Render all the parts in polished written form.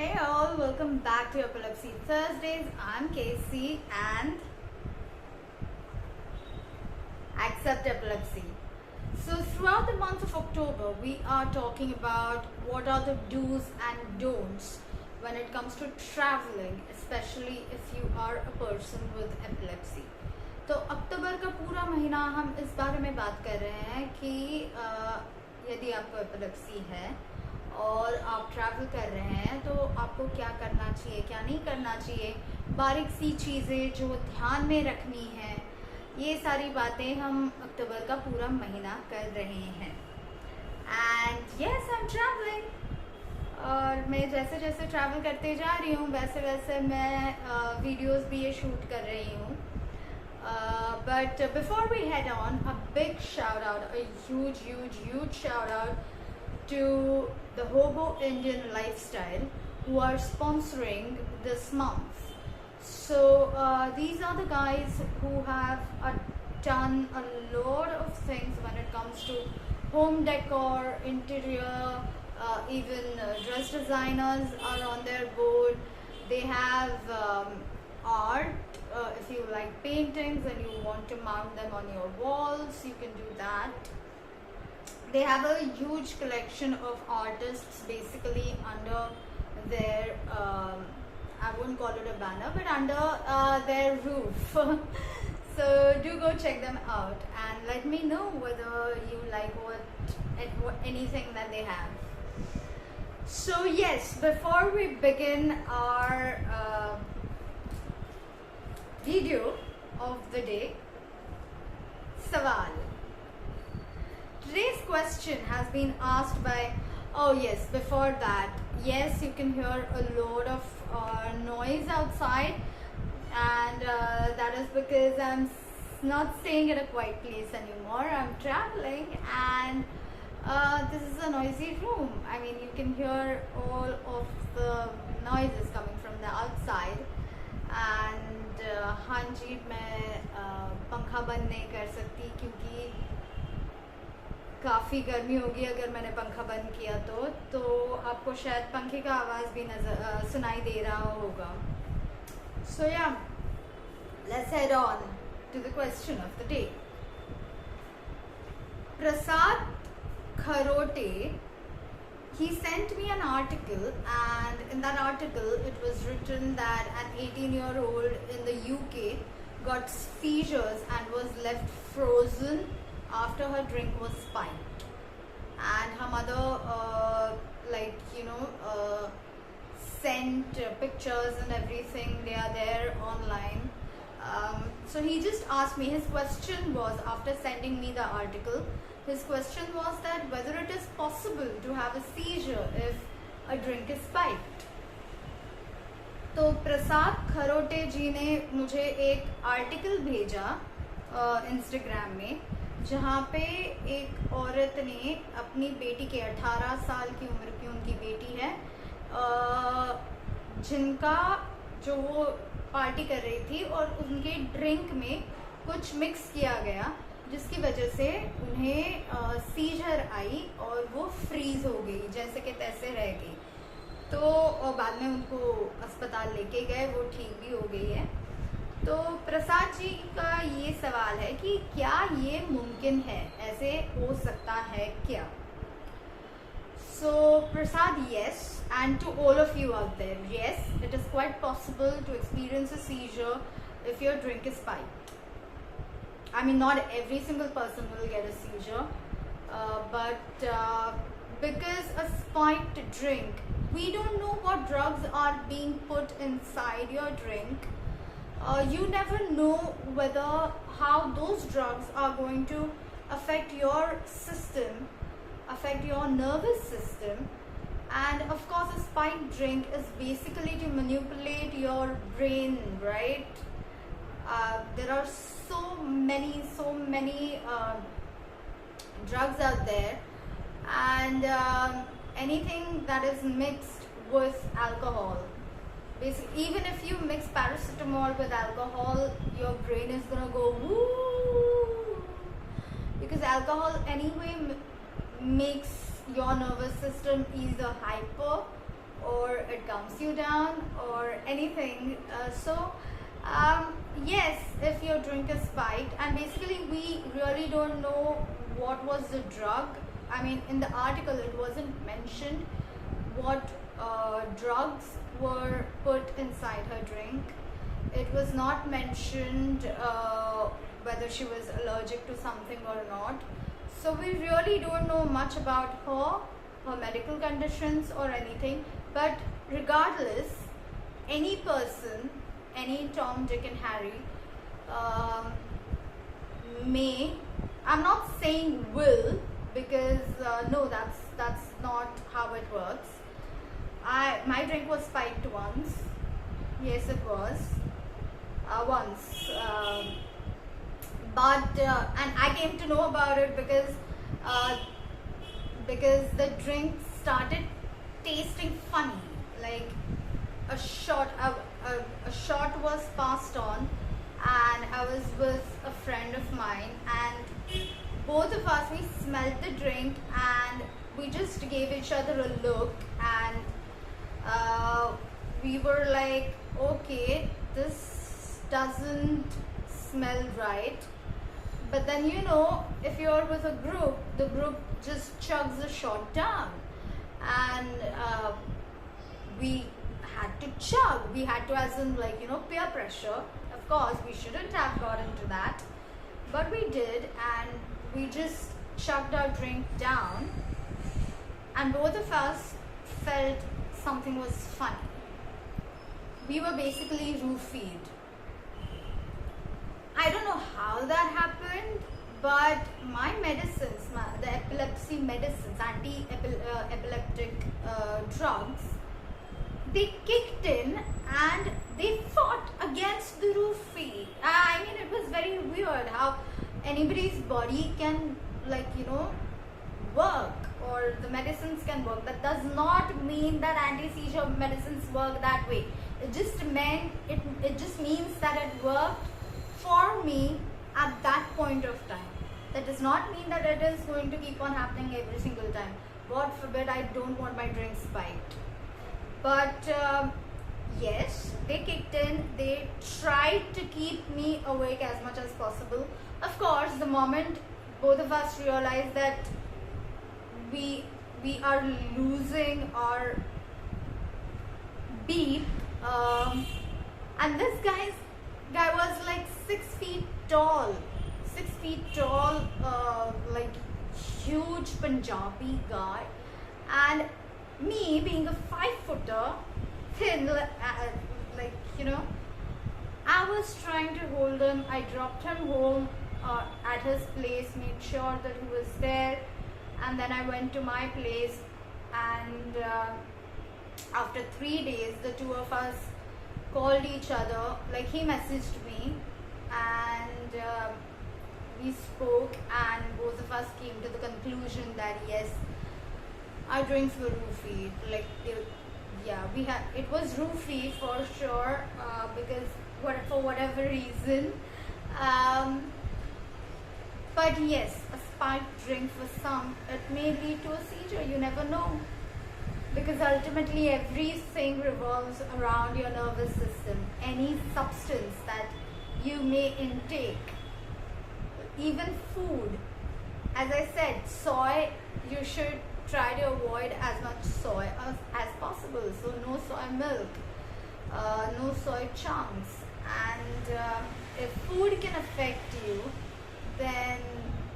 Hey all, welcome back to Epilepsy Thursdays. I'm Casey and Accept Epilepsy. So throughout the month of October, we are talking about what are the do's and don'ts when it comes to traveling, especially if you are a person with epilepsy. तो अक्टूबर का पूरा महीना हम इस बारे में बात कर रहे हैं कि यदि आपको एपिलेप्सी है और आप ट्रैवल कर रहे हैं तो आपको क्या करना चाहिए, क्या नहीं करना चाहिए, बारीक सी चीज़ें जो ध्यान में रखनी है, ये सारी बातें हम अक्टूबर का पूरा महीना कर रहे हैं. And yes, I am travelling. और मैं जैसे जैसे ट्रैवल करते जा रही हूँ वैसे वैसे मैं वीडियोस भी ये शूट कर रही हूँ. But before we head on, a big shout out, a huge shout out to the Hobo Indian Lifestyle who are sponsoring this month. So these are the guys who have done a lot of things when it comes to home decor, interior, even dress designers are on their board. They have art. If you like paintings and you want to mount them on your walls, you can do that. They have a huge collection of artists basically under their, I wouldn't call it a banner, but under their roof. So do go check them out and let me know whether you like anything that they have. So yes, before we begin our video of the day, Sawal. Today's question has been asked by, oh yes, before that, yes, you can hear a lot of noise outside, and that is because I'm not staying at a quiet place anymore. I'm traveling and this is a noisy room. I mean, you can hear all of the noises coming from the outside. And हाँ जी, मैं पंखा बंद नहीं कर सकती क्योंकि काफ़ी गर्मी होगी अगर मैंने पंखा बंद किया तो आपको शायद पंखे का आवाज़ भी सुनाई दे रहा होगा. So yeah, let's head on to the question of the day. Prasad Kharote, he sent me an article, and in that article it was written that an 18-year-old in the UK got seizures and was left frozen after her drink was spiked, and her mother sent pictures and everything. They are there online. So he just asked me, his question was, after sending me the article, his question was that whether it is possible to have a seizure if a drink is spiked. तो प्रसाद खरोटे जी ने मुझे एक article भेजा Instagram में, जहाँ पे एक औरत ने अपनी बेटी के 18 साल की उम्र की उनकी बेटी है, जिनका जो वो पार्टी कर रही थी और उनके ड्रिंक में कुछ मिक्स किया गया जिसकी वजह से उन्हें सीजर आई और वो फ्रीज हो गई, जैसे कि तैसे रह गई. तो बाद में उनको अस्पताल लेके गए, वो ठीक भी हो गई है. तो प्रसाद जी का ये सवाल है कि क्या ये मुमकिन है, ऐसे हो सकता है क्या? So Prasad, yes, and to all of you out there, yes, it is quite possible to experience a seizure if your drink is spiked. I mean, not every single person will get a seizure, but because a spiked drink, we don't know what drugs are being put inside your drink. You never know whether how those drugs are going to affect your system, affect your nervous system. And of course, a spiked drink is basically to manipulate your brain, right? There are so many drugs out there, and anything that is mixed with alcohol, basically, even if you mix paracetamol with alcohol, your brain is gonna go woo, because alcohol anyway makes your nervous system either hyper or it it calms you down or anything. Yes, if your drink is spiked, and basically we really don't know what was the drug. I mean, in the article it wasn't mentioned what drugs were put inside her drink. It was not mentioned whether she was allergic to something or not. So we really don't know much about her medical conditions or anything. But regardless, any person, any Tom, Dick and Harry may, I'm not saying will, because no, that's not how it works. My drink was spiked once. Yes, it was once. And I came to know about it because the drink started tasting funny. Like a shot was passed on, and I was with a friend of mine, and both of us, we smelled the drink and we just gave each other a look, and we were like, okay, this doesn't smell right. But then, you know, if you're with a group, the group just chugs a shot down, and we had to chug. We had to, as in, like, you know, peer pressure. Of course, we shouldn't have got into that, but we did, and we just chugged our drink down, and both of us felt something was funny. We were basically roofied. I don't know how that happened, but my medicines, the epilepsy medicines, anti-epileptic drugs, they kicked in and they fought against the roofie. I mean, it was very weird how anybody's body can, like, you know, work, or the medicines can work. That does not mean that anti-seizure medicines work that way. It just means that it worked for me at that point of time. That does not mean that it is going to keep on happening every single time. God forbid, I don't want my drink spiked. But yes, they kicked in. They tried to keep me awake as much as possible. Of course, the moment both of us realized that we are losing our beep, and this guy was like 6 feet tall, like huge Punjabi guy, and me being a 5-footer, thin, like, you know, I was trying to hold him. I dropped him home at his place, made sure that he was there, and then I went to my place, and after 3 days, the two of us called each other. Like, he messaged me, and we spoke, and both of us came to the conclusion that yes, our drinks were roofied. Like, it was roofied for sure, because for whatever reason. But yes, a spiked drink for some, it may lead to a seizure. You never know, because ultimately everything revolves around your nervous system. Any substance that you may intake, even food. As I said, soy, you should try to avoid as much soy as possible. So no soy milk, no soy chunks. And if food can affect you, then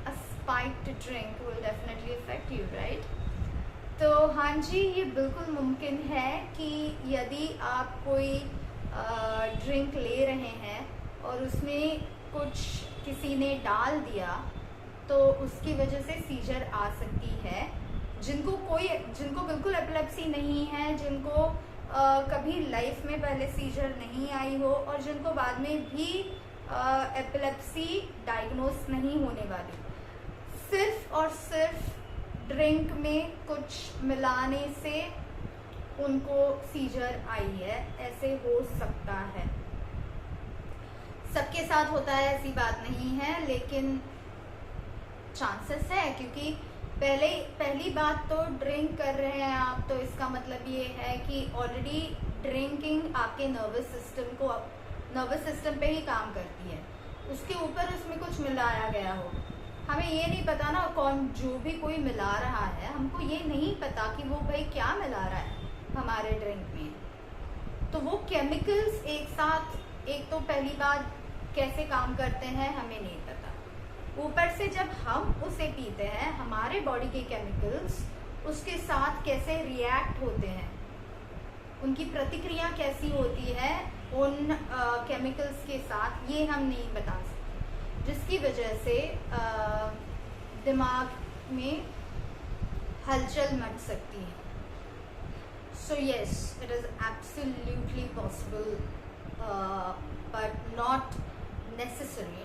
a spiked drink will definitely affect you, right? तो हाँ जी, ये बिल्कुल मुमकिन है कि यदि आप कोई ड्रिंक ले रहे हैं और उसमें कुछ किसी ने डाल दिया, तो उसकी वजह से सीजर आ सकती है. जिनको बिल्कुल एपिलेप्सी नहीं है, जिनको कभी लाइफ में पहले सीजर नहीं आई हो, और जिनको बाद में भी एपिलेप्सी डायग्नोस नहीं होने वाली, सिर्फ और सिर्फ ड्रिंक में कुछ मिलाने से उनको सीजर आई है, ऐसे हो सकता है. सबके साथ होता है ऐसी बात नहीं है, लेकिन चांसेस है, क्योंकि पहली बात तो ड्रिंक कर रहे हैं आप, तो इसका मतलब ये है कि ऑलरेडी ड्रिंकिंग आपके नर्वस सिस्टम पे ही काम करती है, उसके ऊपर उसमें कुछ मिलाया गया हो। हमें ये नहीं पता ना, कौन जो भी कोई मिला रहा है, हमको ये नहीं पता कि वो भाई क्या मिला रहा है हमारे ड्रिंक में। तो वो केमिकल्स एक साथ, एक तो पहली बात कैसे काम करते हैं हमें नहीं पता, ऊपर से जब हम उसे पीते हैं हमारे बॉडी के केमिकल्स उसके साथ कैसे रिएक्ट होते हैं, उनकी प्रतिक्रिया कैसी होती है उन केमिकल्स के साथ, ये हम नहीं बता सकते, जिसकी वजह से दिमाग में हलचल मच सकती है। So yes, it is absolutely possible, but not necessary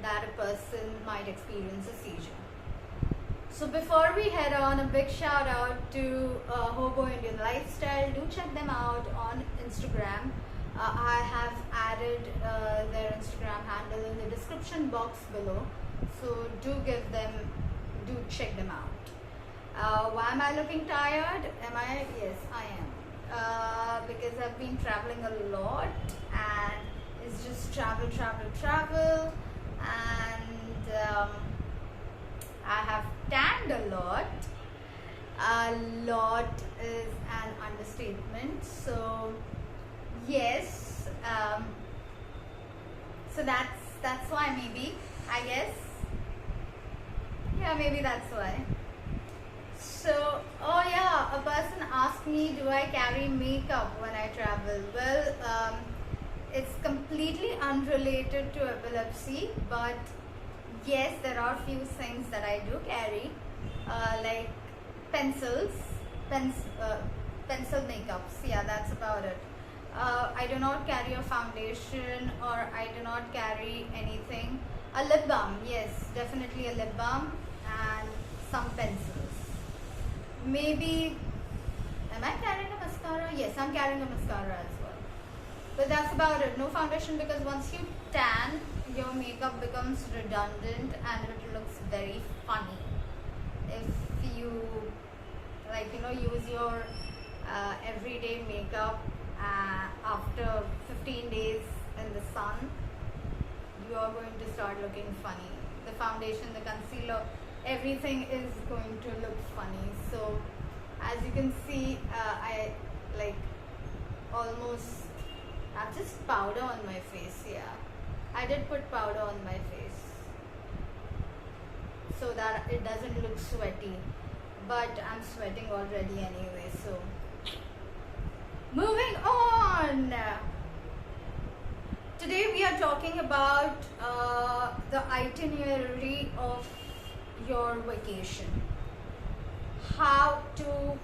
that a person might experience a seizure. So before we head on, a big shout out to Hobo Indian Lifestyle. Do check them out on Instagram. I have added their Instagram handle in the description box below. So do check them out. Why am I looking tired? Yes, I am. Because I've been traveling a lot, and it's just travel, and I have tanned a lot. A lot is an understatement. So yes, so that's why, maybe, I guess. Yeah, maybe that's why. So, oh yeah, a person asked me, do I carry makeup when I travel? Well, it's completely unrelated to epilepsy, but yes, there are few things that I do carry, like pencil makeups. Yeah, that's about it. I do not carry a foundation, or I do not carry anything. A lip balm, yes, definitely a lip balm, and some pencils. Maybe, am I carrying a mascara? Yes, I'm carrying a mascara as well. But that's about it. No foundation, because once you tan, your makeup becomes redundant and it looks very funny. If you, use your everyday makeup after 15 days in the sun, you are going to start looking funny. The foundation, the concealer, everything is going to look funny. So as you can see, I have just powder on my face. Yeah, I did put powder on my face so that it doesn't look sweaty, but I'm sweating already anyway. So moving on, today we are talking about the itinerary of your vacation, how to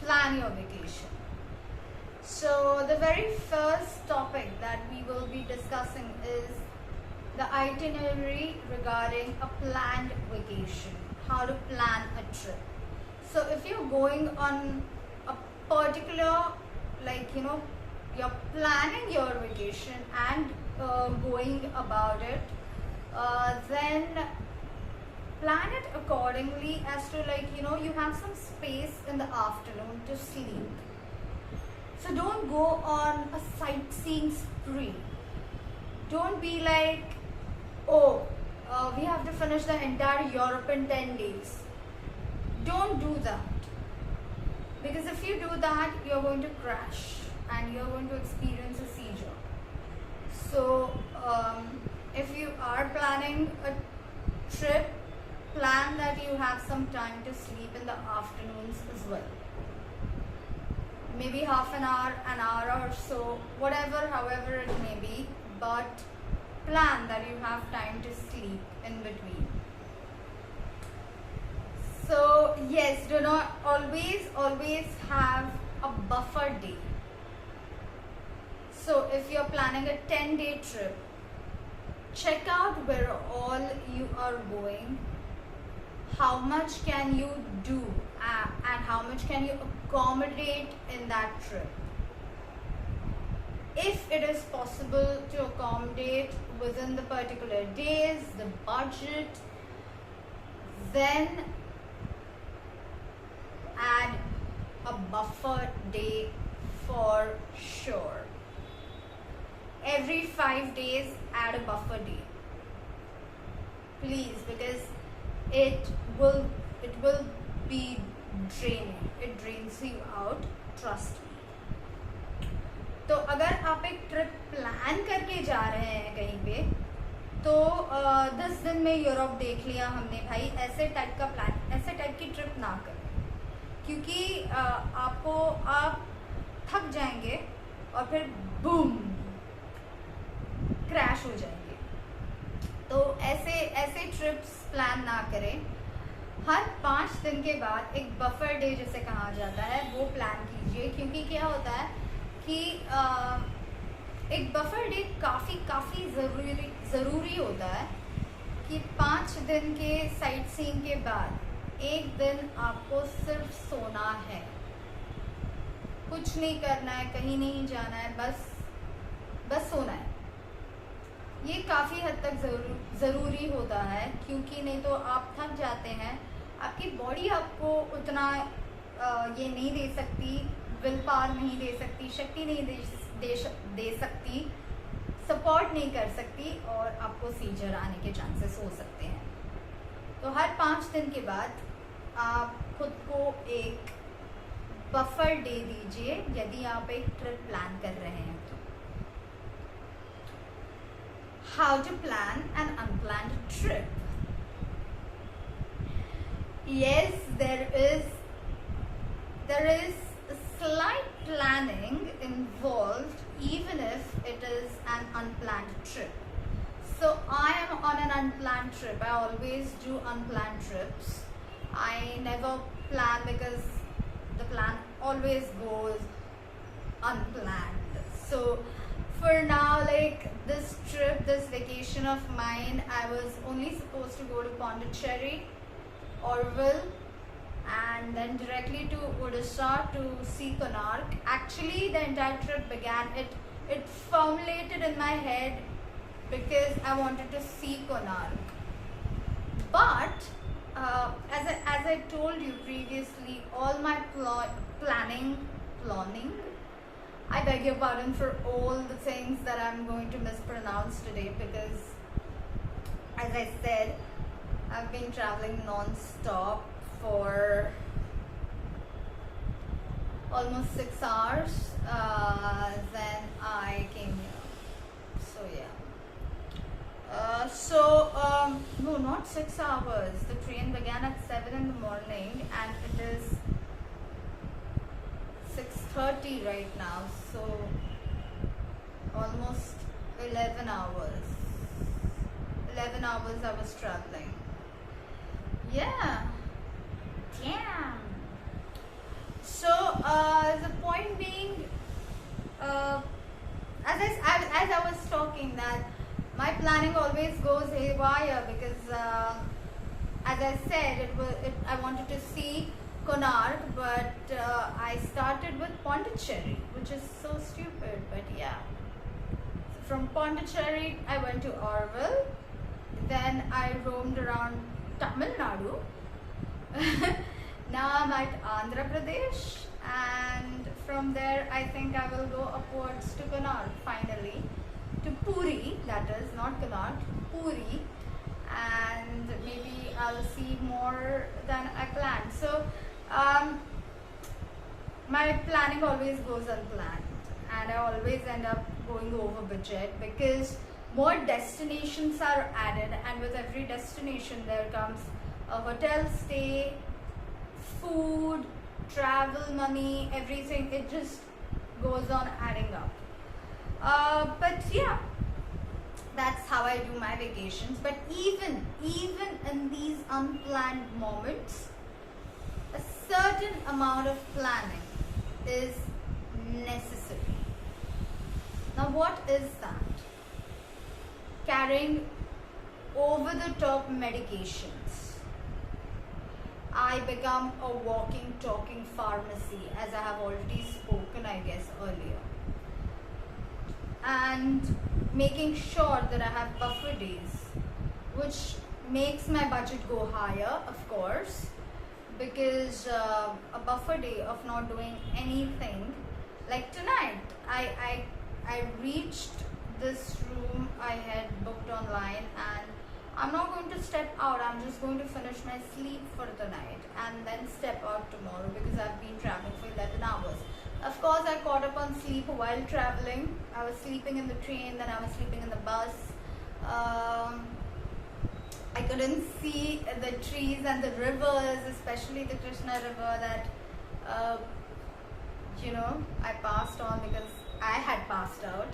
plan your vacation. So the very first topic that we will be discussing is the itinerary regarding a planned vacation, how to plan a trip. So if you're going on a particular, you're planning your vacation and going about it, then plan it accordingly as to you have some space in the afternoon to sleep. So don't go on a sightseeing spree. Don't be like, we have to finish the entire Europe in 10 days. Don't do that, because if you do that, you're going to crash and you're going to experience a seizure. So if you are planning a trip, plan that you have some time to sleep in the afternoons as well. Maybe half an hour or so, however it may be, but plan that you have time to sleep in between. So yes, do not always have a buffer day. So if you're planning a 10-day trip, check out where all you are going, how much can you do, and how much can you accommodate in that trip. If it is possible to accommodate within the particular days, the budget, then add a buffer day for sure. Every 5 days add a buffer day, please, because it will be draining. It drains you out, trust me. तो अगर आप एक trip plan करके जा रहे हैं कहीं पे, तो 10 दिन में यूरोप देख लिया हमने भाई, ऐसे टाइप का प्लान, ऐसे टाइप की ट्रिप ना करें, क्योंकि आप थक जाएंगे और फिर बूम क्रैश हो जाएंगे। तो ऐसे ट्रिप्स प्लान ना करें। हर 5 दिन के बाद एक बफर डे जिसे कहा जाता है वो प्लान कीजिए, क्योंकि क्या होता है कि एक बफर डे काफ़ी ज़रूरी होता है कि 5 दिन के साइट सीइंग के बाद एक दिन आपको सिर्फ सोना है, कुछ नहीं करना है, कहीं नहीं जाना है, बस सोना है। ये काफ़ी हद तक ज़रूरी होता है, क्योंकि नहीं तो आप थक जाते हैं। आपकी बॉडी आपको उतना ये नहीं दे सकती, विल पावर नहीं दे सकती, शक्ति नहीं दे सकती, सपोर्ट नहीं कर सकती, और आपको सीजर आने के चांसेस हो सकते हैं। तो हर 5 दिन के बाद आप खुद को एक बफर डे दीजिए यदि आप एक ट्रिप प्लान कर रहे हैं तो। How to plan an unplanned trip? Yes, there is slight planning involved, even if it is an unplanned trip. So I am on an unplanned trip. I always do unplanned trips. I never plan because the plan always goes unplanned. So for now, like this trip, this vacation of mine, I was only supposed to go to Pondicherry, Orville, and then directly to Odisha to see Konark. Actually, the entire trip began, it formulated in my head because I wanted to see Konark. But as I told you previously, all my planning, I beg your pardon for all the things that I'm going to mispronounce today, because as I said, I've been traveling non-stop for almost 6 hours. Then I came here. So yeah. No, not 6 hours. The train began at 7 in the morning and it is 6:30 right now. So almost 11 hours. 11 hours I was traveling. Yeah. Damn. So the point being, as I was talking, that my planning always goes haywire because, as I said, I wanted to see Konark, but I started with Pondicherry, which is so stupid, but yeah. So from Pondicherry, I went to Orville. Then I roamed around Tamil Nadu. Now I'm at Andhra Pradesh, and from there I think I will go upwards to Konark finally, to Puri, that is, not Konark, Puri, and maybe I'll see more than I planned. So my planning always goes unplanned, and I always end up going over budget because more destinations are added, and with every destination there comes a hotel stay, food, travel money, everything. It just goes on adding up. But yeah, that's how I do my vacations. But even in these unplanned moments, a certain amount of planning is necessary. Now what is that? Carrying over the top medications. I become a walking, talking pharmacy, as I have already spoken, I guess, earlier. And making sure that I have buffer days, which makes my budget go higher, of course, because a buffer day of not doing anything. Like tonight, I reached this room I had booked online, and I'm not going to step out. I'm just going to finish my sleep for the night and then step out tomorrow because I've been traveling for 11 hours. Of course, I caught up on sleep while traveling. I was sleeping in the train, then I was sleeping in the bus. I couldn't see the trees and the rivers, especially the Krishna River that, I passed on because I had passed out.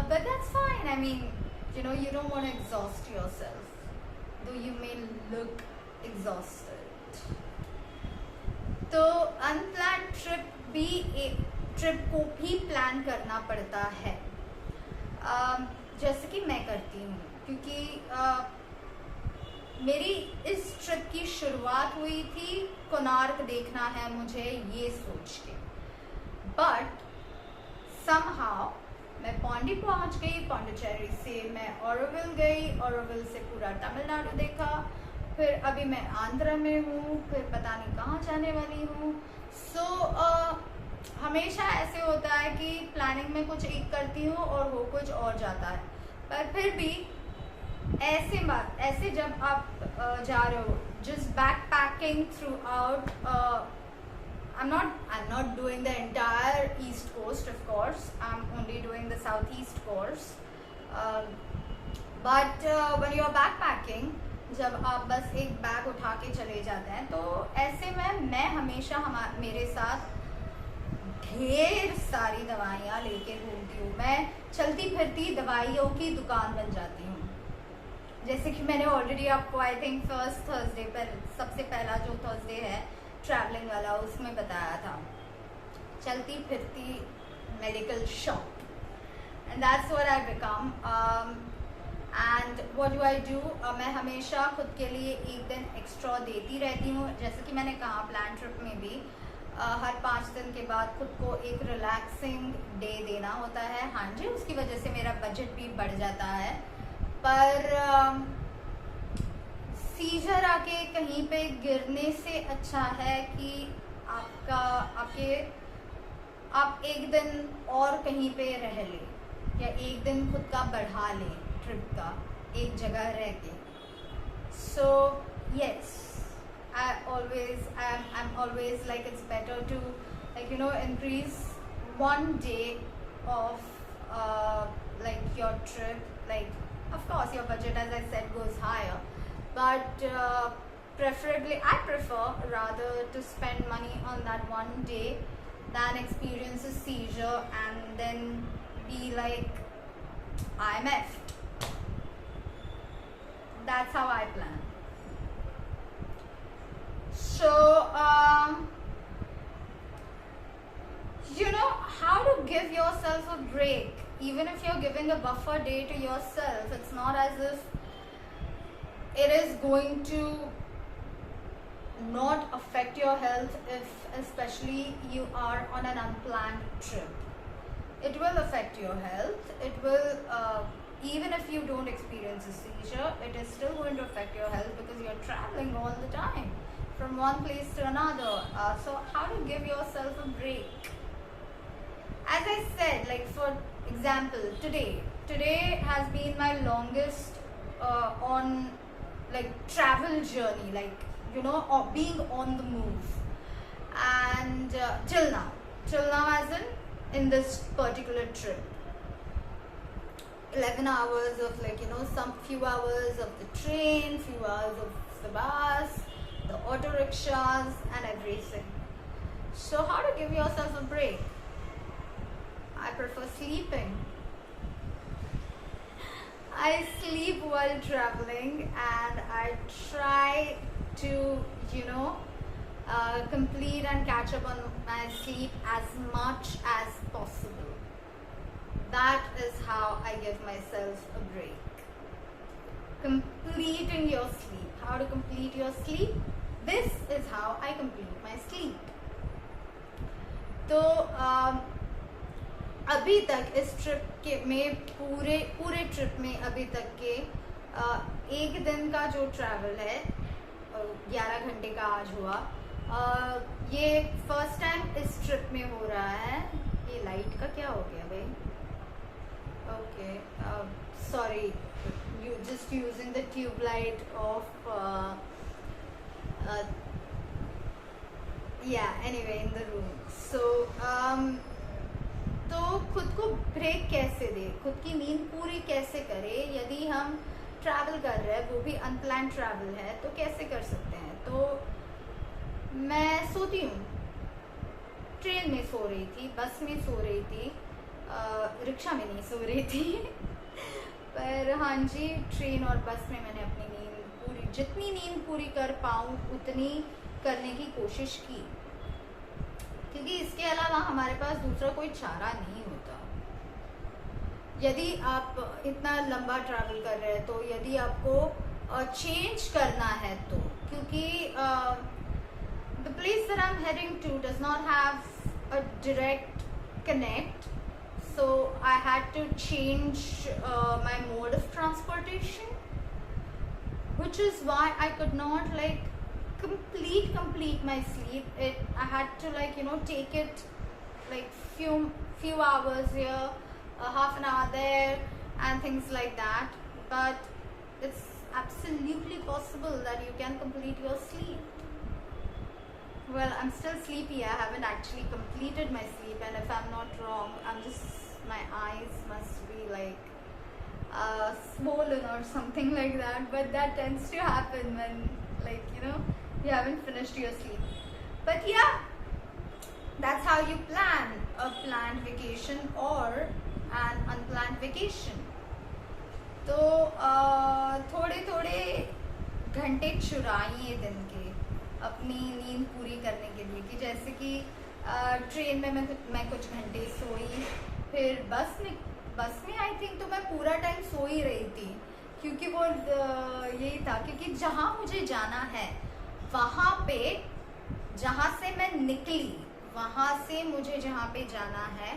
But that's fine. I mean, you don't want to exhaust yourself, though you may look exhausted. तो unplanned trip को भी plan करना पड़ता है, जैसे कि मैं करती हूँ, क्योंकि मेरी इस ट्रिप की शुरुआत हुई थी कोणार्क देखना है मुझे ये सोच के, बट समहाउ मैं पौंडी पहुँच गई, पौंडीचेरी से मैं ऑरोविल गई, ऑरोविल से पूरा तमिलनाडु देखा, फिर अभी मैं आंध्र में हूँ, फिर पता नहीं कहाँ जाने वाली हूँ. सो हमेशा ऐसे होता है कि प्लानिंग में कुछ एक करती हूँ और वो कुछ और जाता है, पर फिर भी ऐसे जब आप जा रहे हो, just backpacking throughout. I'm not doing the entire East Coast, of course. I'm only doing the Southeast course. But when you're backpacking, जब आप बस एक बैग उठा के चले जाते हैं, तो ऐसे में मैं हमेशा मेरे साथ ढेर सारी दवाइयाँ लेके घूमती हूँ. मैं चलती फिरती दवाइयों की दुकान बन जाती हूँ. जैसे कि मैंने ऑलरेडी आपको आई थिंक फर्स्ट थर्सडे पर, सबसे पहला जो थर्सडे है ट्रैवलिंग वाला, उसमें बताया था, चलती फिरती medical shop. And that's what I become. And what do I do, मैं हमेशा खुद के लिए एक दिन एक्स्ट्रा देती रहती हूँ. जैसे कि मैंने कहा, प्लान ट्रिप में भी हर 5 दिन के बाद खुद को एक रिलैक्सिंग डे देना होता है. हाँ जी, उसकी वजह से मेरा बजट भी बढ़ जाता है, पर सीजर आके कहीं पे गिरने से अच्छा है कि आप एक दिन और कहीं पे रह ले, या एक दिन खुद का बढ़ा ले ट्रिप का, एक जगह रह के. So yes, I'm always like, it's better to increase one day of your trip. Like, of course your budget, as I said, goes higher, but preferably I prefer rather to spend money on that one day than experience a seizure and then be like, I'm effed. That's how I plan. So how to give yourself a break. Even if you're giving a buffer day to yourself, it's not as if it is going to not affect your health if especially you are on an unplanned trip. It will affect your health. It will, even if you don't experience a seizure, it is still going to affect your health because you're traveling all the time from one place to another. So how to give yourself a break? As I said, like for example, today has been my longest on travel journey, being on the move, and till now as in this particular trip, 11 hours of some few hours of the train, few hours of the bus, the auto rickshaws and everything. So how to give yourself a break? I prefer sleeping. I sleep while traveling, and I try to complete and catch up on my sleep as much as possible. That is how I give myself a break. Completing your sleep. How to complete your sleep? This is how I complete my sleep. तो अभी तक इस trip के में पूरे trip में अभी तक के एक दिन का जो ट्रैवल है 11 घंटे का आज हुआ। ये फर्स्ट टाइम इस ट्रिप में हो रहा है। ये लाइट का क्या हो गया भाई? Okay, sorry, you just using the tube light of yeah, anyway, in the room. So तो खुद को ब्रेक कैसे दे, खुद की नींद पूरी कैसे करे? यदि हम ट्रैवल कर रहे हैं, वो भी अनप्लान ट्रैवल है, तो कैसे कर सकते हैं? तो मैं सोती हूँ, ट्रेन में सो रही थी, बस में सो रही थी, रिक्शा में नहीं सो रही थी पर हाँ जी, ट्रेन और बस में मैंने अपनी नींद पूरी, जितनी नींद पूरी कर पाऊँ उतनी करने की कोशिश की, क्योंकि इसके अलावा हमारे पास दूसरा कोई चारा नहीं होता। यदि आप इतना लंबा ट्रैवल कर रहे हैं, तो यदि आपको चेंज करना है तो, क्योंकि the place that I am heading to does not have a direct connect, so I had to change my mode of transportation, which is why I could not like complete my sleep. I had to, like, you know, take it like few hours here, half an hour there, and things like that. But it's absolutely possible that you can complete your sleep. Well, I'm still sleepy. I haven't actually completed my sleep, and if I'm not wrong, my eyes must be like swollen or something like that. But that tends to happen when, like, you know, you haven't finished your sleep. But yeah, that's how you plan a planned vacation or an unplanned vacation. तो थोड़े थोड़े घंटे चुराइए दिन के अपनी नींद पूरी करने के लिए, कि जैसे कि ट्रेन में मैं कुछ घंटे सोई, फिर बस में आई थिंक तो मैं पूरा टाइम सो ही रही थी, क्योंकि वो यही था, क्योंकि जहाँ मुझे जाना है वहाँ पे, जहाँ से मैं निकली, वहाँ से मुझे जहाँ पे जाना है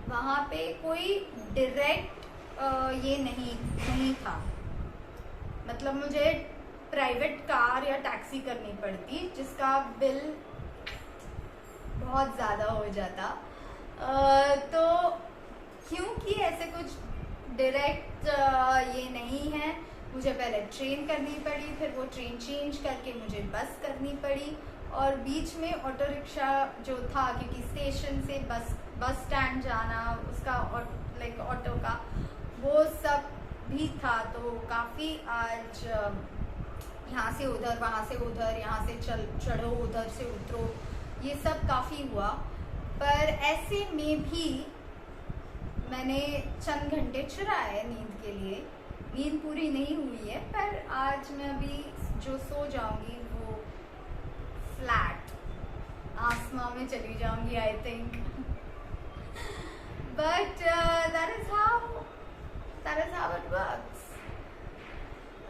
वहाँ पे कोई डायरेक्ट ये नहीं था। मतलब मुझे प्राइवेट कार या टैक्सी करनी पड़ती, जिसका बिल बहुत ज़्यादा हो जाता। तो क्योंकि ऐसे कुछ डायरेक्ट ये नहीं है, मुझे पहले ट्रेन करनी पड़ी, फिर वो ट्रेन चेंज करके मुझे बस करनी पड़ी, और बीच में ऑटो रिक्शा जो था, क्योंकि स्टेशन से बस स्टैंड जाना, उसका लाइक ऑटो का वो सब भी था। तो काफ़ी आज यहाँ से उधर, वहाँ से उधर, यहाँ से चढ़ो, उधर से उतरो, ये सब काफ़ी हुआ। पर ऐसे में भी मैंने चंद घंटे चुराए नींद के लिए। नींद पूरी नहीं हुई है, पर आज मैं अभी जो सो जाऊंगी वो फ्लैट आसमां में चली जाऊंगी, I think. But that is how it works.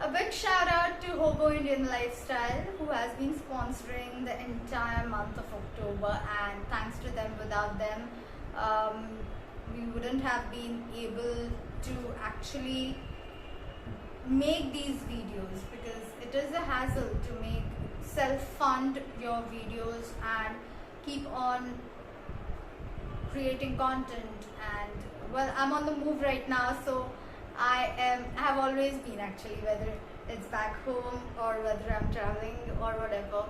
A big shout out to Hobo Indian Lifestyle, who has been sponsoring the entire month of October, and thanks to them, without them we wouldn't have been able to actually make these videos, because it is a hassle to make self-fund your videos and keep on creating content. And well, I'm on the move right now, so I have always been, actually, whether it's back home or whether I'm traveling or whatever,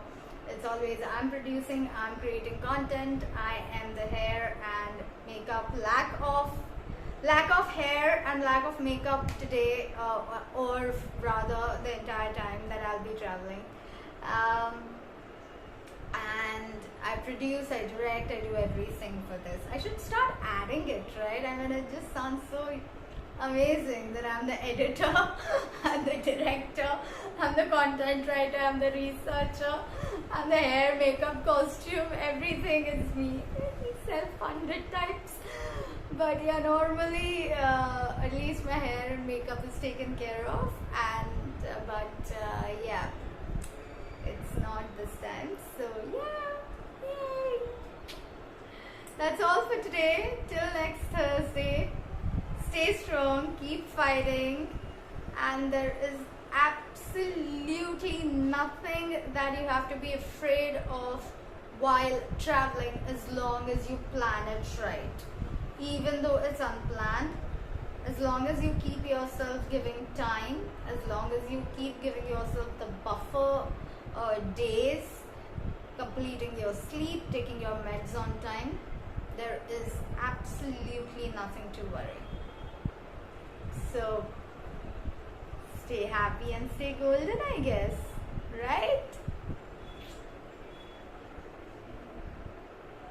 it's always I'm producing, I'm creating content. I am the hair and makeup, lack of hair and lack of makeup today, or rather the entire time that I'll be traveling. And I produce, I direct, I do everything for this. I should start adding it, right? I mean, it just sounds so amazing that I'm the editor, I'm the director, I'm the content writer, I'm the researcher, I'm the hair, makeup, costume, everything is me. Self-funded types. But yeah, normally at least my hair and makeup is taken care of, and yeah, it's not this time. So yeah, yay! That's all for today. Till next Thursday. Stay strong, keep fighting, and there is absolutely nothing that you have to be afraid of while traveling, as long as you plan it right. Even though it's unplanned, as long as you keep yourself giving time, as long as you keep giving yourself the buffer days, completing your sleep, taking your meds on time, there is absolutely nothing to worry. So stay happy and stay golden, I guess, right?